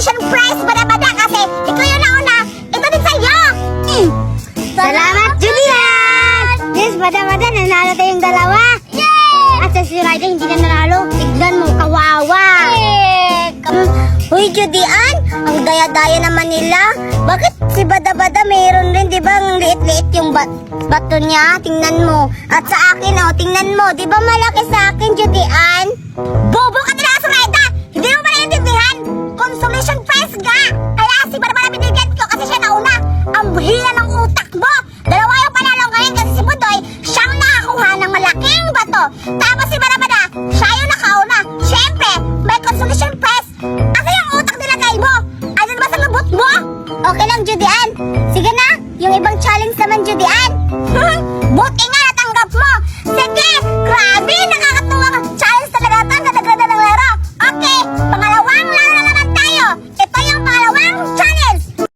congratulations prize, bada-bada, kasi ikaw yung nauna. Ito din sa'yo. Salamat, Julian! Yes, bada-bada, nanalo tayong dalawa. Yay! At si Ryder hindi na nanalo. Tignan mo, kawawa. Uy, Julian, ang daya-daya naman nila. Bakit si Bada-Bada mayroon rin, di ba? Ang liit-liit yung bato niya. Tingnan mo. At sa akin, oh, tingnan mo. Di ba malaki sa akin, Julian? Bobo